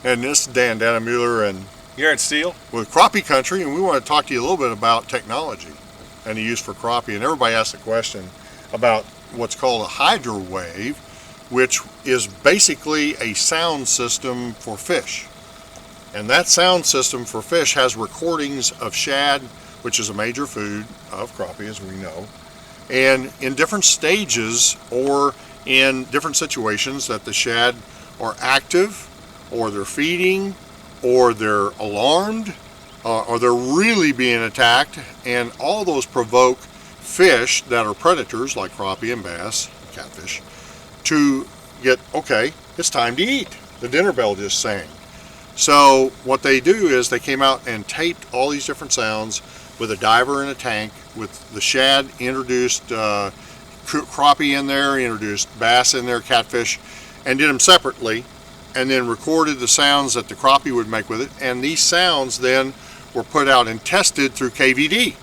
And this is Dannenmueller and Garrett Steele with Crappie Country, and we want to talk to you a little bit about technology and the use for crappie. And everybody asked the question about what's called a Hydrowave, which is basically a sound system for fish. And that sound system for fish has recordings of shad, which is a major food of crappie, as we know, and in different stages or in different situations that the shad are active, or they're feeding, or they're alarmed, or they're really being attacked, and all those provoke fish that are predators like crappie and bass, catfish, to get, okay, it's time to eat. The dinner bell just sang. So what they do is they came out and taped all these different sounds with a diver in a tank, with the shad, introduced crappie in there, introduced bass in there, catfish, and did them separately, and then recorded the sounds that the crappie would make with it. And these sounds then were put out and tested through KVD.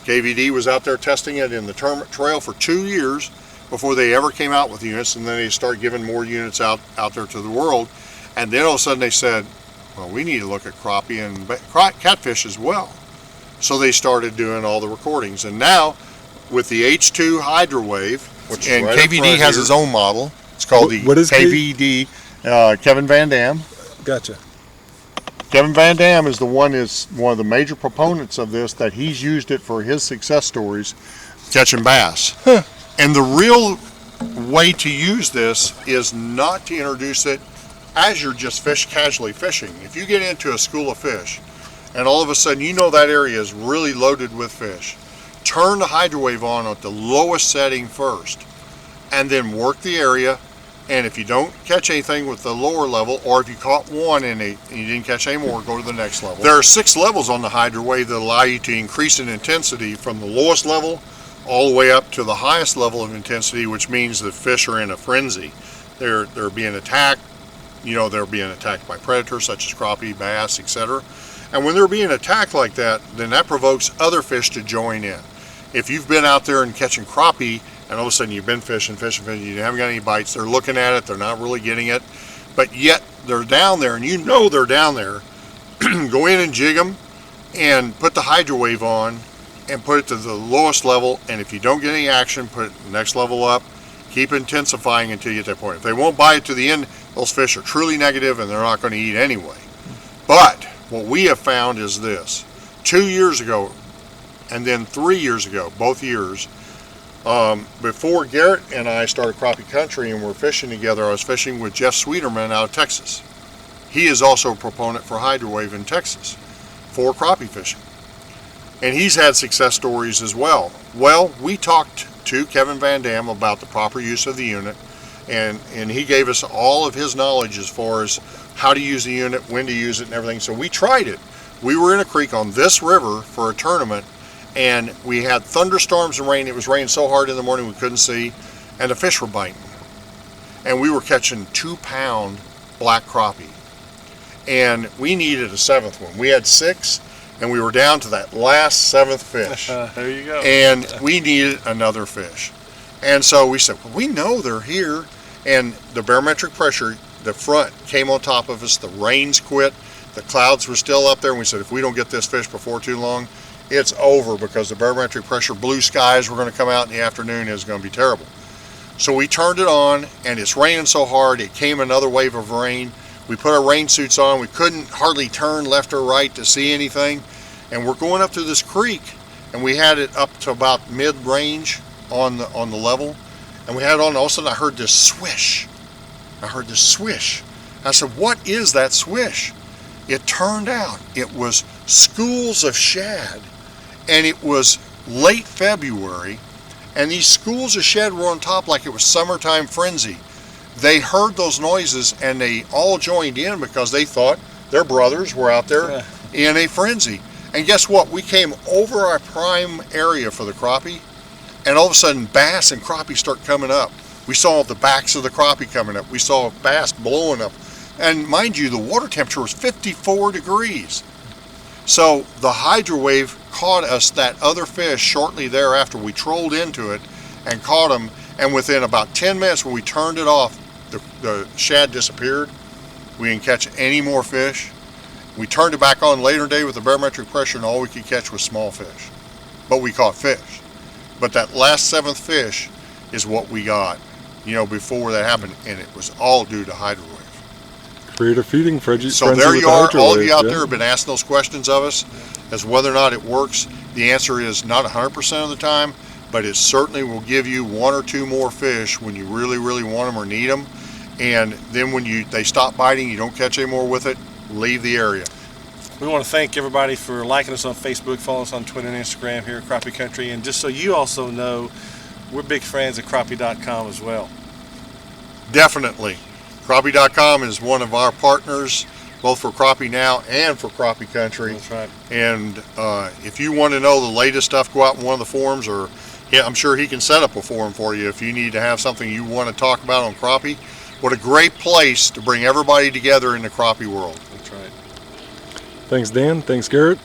KVD was out there testing it in the trail for 2 years before they ever came out with units, and then they started giving more units out there to the world. And then all of a sudden they said, well, we need to look at crappie and catfish as well. So they started doing all the recordings. And now with the H2 Hydrowave, which and right KVD has its own model. It's called what is KVD. Kevin Van Dam. Gotcha. Kevin Van Dam is one of the major proponents of this, that he's used it for his success stories catching bass. Huh. And the real way to use this is not to introduce it as you're just casually fishing. If you get into a school of fish and all of a sudden you know that area is really loaded with fish, turn the Hydrowave on at the lowest setting first and then work the area. And if you don't catch anything with the lower level, or if you caught one and you didn't catch any more, go to the next level. There are 6 levels on the Hydrowave that allow you to increase in intensity from the lowest level all the way up to the highest level of intensity, which means the fish are in a frenzy. They're being attacked. You know, they're being attacked by predators such as crappie, bass, etc. And when they're being attacked like that, then that provokes other fish to join in. If you've been out there and catching crappie, and all of a sudden you've been fishing, you haven't got any bites, they're looking at it, they're not really getting it, but yet they're down there and you know they're down there, go in and jig them and put the Hydrowave on and put it to the lowest level, and if you don't get any action, put it the next level up, keep intensifying until you get to that point. If they won't bite to the end, those fish are truly negative and they're not going to eat anyway. But what we have found is this: 2 years ago and then 3 years ago, both years, before Garrett and I started Crappie Country and we're fishing together, I was fishing with Jeff Sweeterman out of Texas. He is also a proponent for Hydrowave in Texas for crappie fishing. And he's had success stories as well. Well, we talked to Kevin Van Dam about the proper use of the unit, and he gave us all of his knowledge as far as how to use the unit, when to use it, and everything. So we tried it. We were in a creek on this river for a tournament, and we had thunderstorms and rain. It was raining so hard in the morning we couldn't see, and the fish were biting. And we were catching 2-pound black crappie. And we needed a 7th one. We had 6, and we were down to that last 7th fish. There you go. And we needed another fish. And so we said, well, we know they're here. And the barometric pressure, the front came on top of us. The rains quit. The clouds were still up there. And we said, if we don't get this fish before too long, it's over, because the barometric pressure, blue skies were going to come out in the afternoon. It was going to be terrible. So we turned it on, and it's raining so hard, it came another wave of rain. We put our rain suits on. We couldn't hardly turn left or right to see anything. And we're going up to this creek, and we had it up to about mid-range on the level. And we had it on, and all of a sudden I heard this swish. I said, what is that swish? It turned out it was schools of shad. And it was late February, and these schools of shad were on top like it was summertime frenzy. They heard those noises and they all joined in because they thought their brothers were out there in a frenzy. And guess what? We came over our prime area for the crappie, and all of a sudden bass and crappie start coming up. We saw the backs of the crappie coming up. We saw bass blowing up. And mind you, the water temperature was 54 degrees. So the Hydrowave caught us that other fish shortly thereafter. We trolled into it and caught them, and within about 10 minutes when we turned it off, the shad disappeared, We didn't catch any more fish. We turned it back on later day with the barometric pressure, and all we could catch was small fish. But we caught fish. But that last 7th fish is what we got, before that happened, and it was all due to Hydrowave. Creative feeding, Freddy. So there you are. All of you out there have been asking those questions of us as whether or not it works. The answer is not 100% of the time, but it certainly will give you 1 or 2 more fish when you really, really want them or need them. And then when they stop biting, you don't catch any more with it, leave the area. We want to thank everybody for liking us on Facebook, following us on Twitter and Instagram here at Crappie Country. And just so you also know, we're big fans of Crappie.com as well. Definitely. Crappie.com is one of our partners, both for Crappie Now and for Crappie Country. That's right. And if you want to know the latest stuff, go out in one of the forums, or I'm sure he can set up a forum for you if you need to have something you want to talk about on Crappie. What a great place to bring everybody together in the crappie world. That's right. Thanks, Dan. Thanks, Garrett.